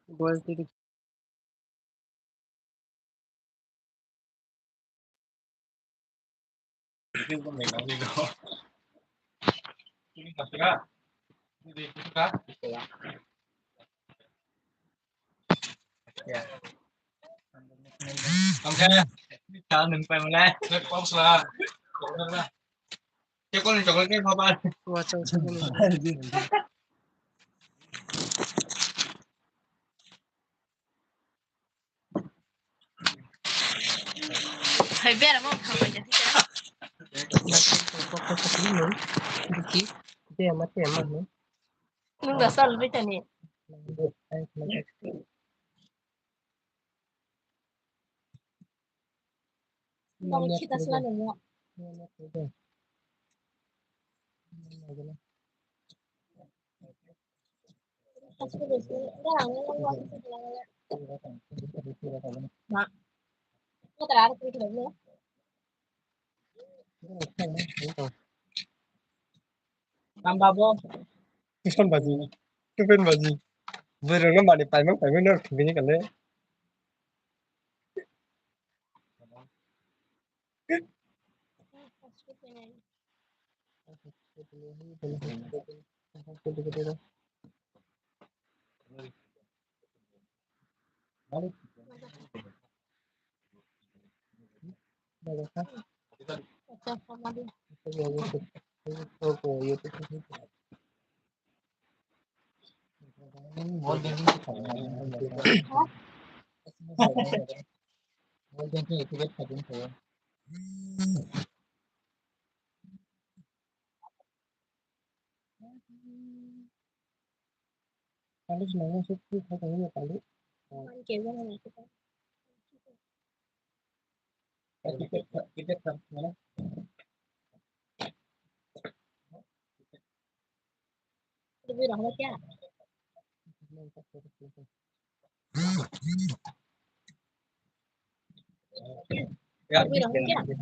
বলছি কি Không thế. Chờ đừng phải mà lên. Rất có là. Chứ con chọn cái hoa ban. ওয়াচা ওয়াচা বলে Phải biết là một thằng phải nhận thức দেখি যে আমাকে আমার নেই nhưng mà sao bây giờ nè nó khi ta sao nữa ta sẽ được cái hàng nó ngon mà nó ta đã được nữa Tambah bom. Tuhan baji Tuhan baji berang nama di paimang paimang nak begini kan le More than kalau sebenarnya sih kita kayaknya kali kiểu như này kita mana? lebih dah macam Ya, lebih dah macam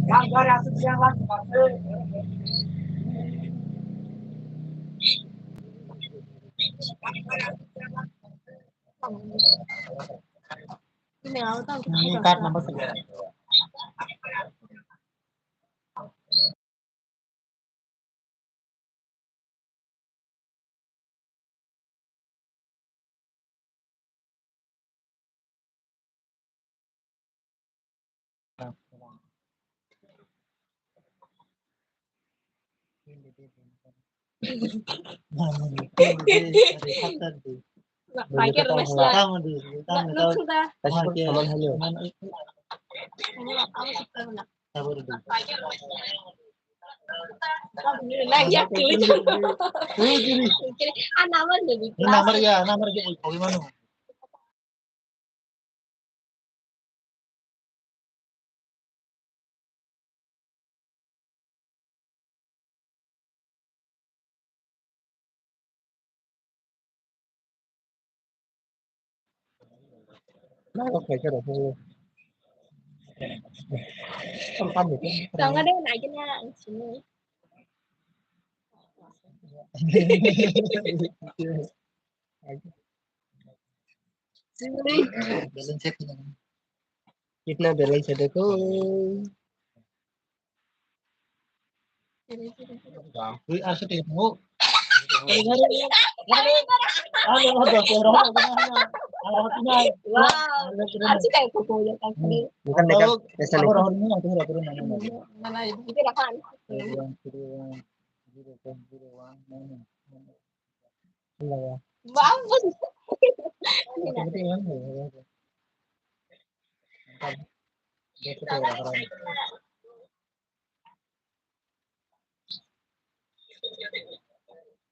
gambar aku yang lagi. nhưng mà nó tao Ini card nomor 9. phải cái rồi là nó không ra teman halo nhưng mà tao không ra là phải cái rồi tao như là đang giác cười anh nào mới được Ini nomor ya, nomor dia gimana? nah kok kayak gitu kan itu còn ở đây này cho nha sini Balance check. कितना balance है देखो Wih, asal dia mau. wow anh chỉ cần phục vụ cho tao đi bukan dekat biasa Aku dekat rohnya aku udah turun mana. mana itu là kan enggak ya bagus Betul kan?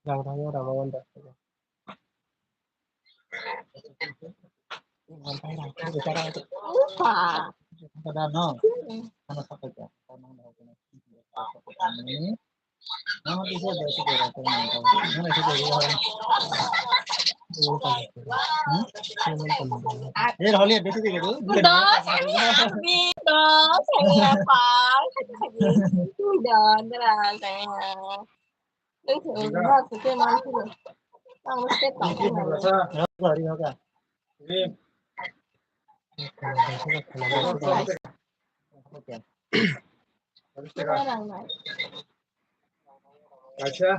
orang-orangnya orang dah lupa Ada no. Ano sa kanya? Ini. Nama dia ada sih orang. Mana sih dia orang? Holiday itu gitu. Udah, saya udah, saya apa? Udah, saya. Itu udah, kita mantu. Kamu step Ini apa? bahasa Hari apa? ini Oke. habis Sekarang, Mas. baca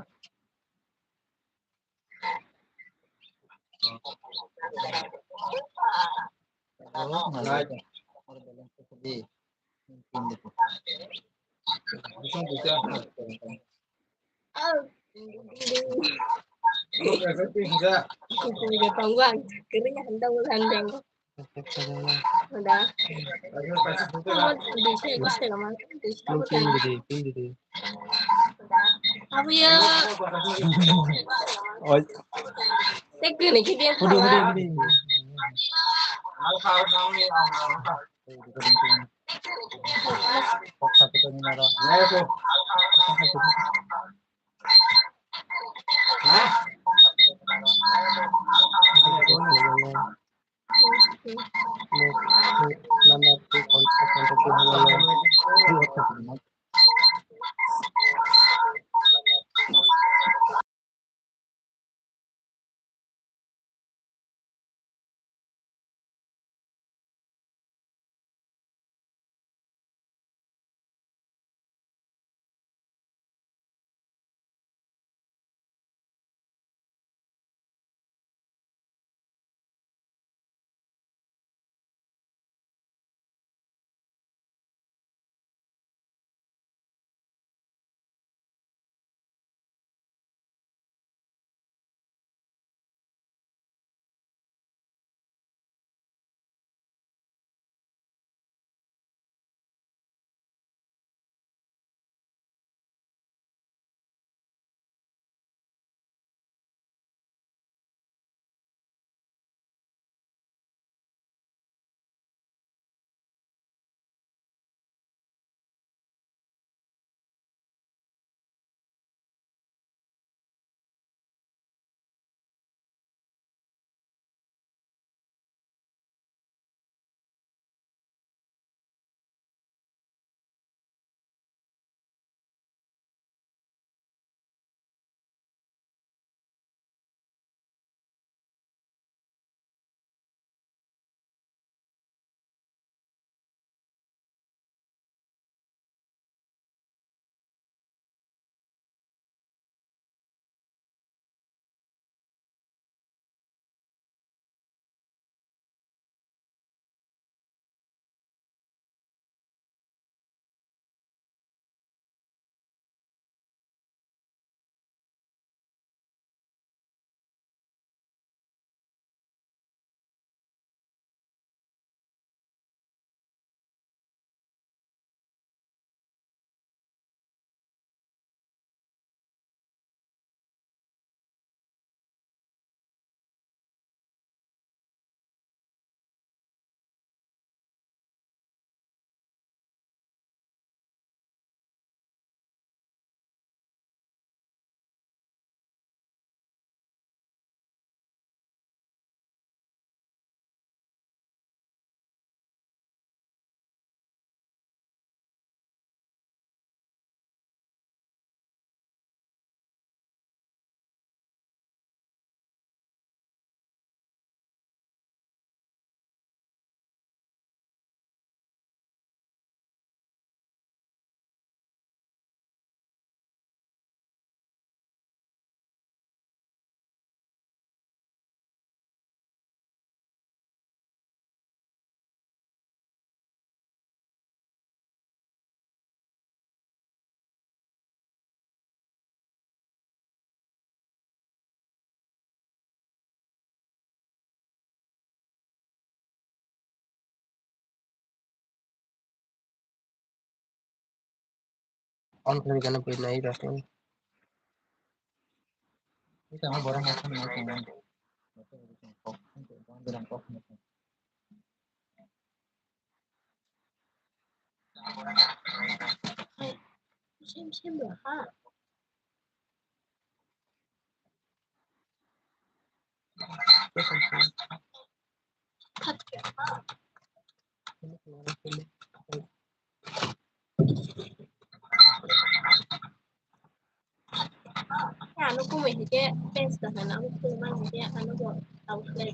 Terus nggak ada. Sedih. Mungkin gitu. bisa baca Oh, lu ngerti bisa itu dia tangguhan. Kirinya handang. Udah. ayo kasih baca Kamu bisa lama. jadi Udah. Apa ya? oh Tegur nih kita yang udah sama. Kok satu kali nara. ya tuh hah on kali kana pwede na ira kan Kita mau borong macam macam. Bilang kok. Musim berapa? Dia pes dah nak aku mana dia akan buat outlet.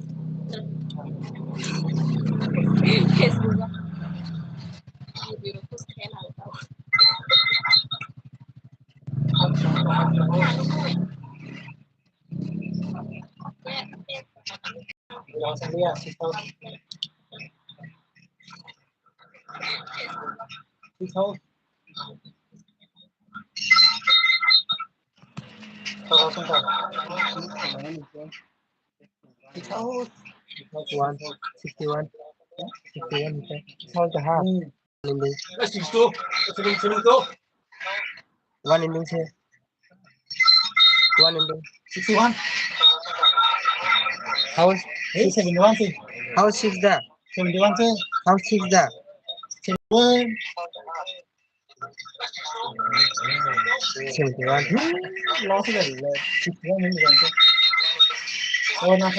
Pes juga. Di rumah saya nak tahu. Langsung dia 6,000. 6,000. Kalau langsung kau. 6,000. 161 61 okay. How the half ending 1 ending say 1 ending 61. how 71 sih. how six da 71 sih. how six da 71. 71 Langsung dari 61 ini kan. Oh, nah,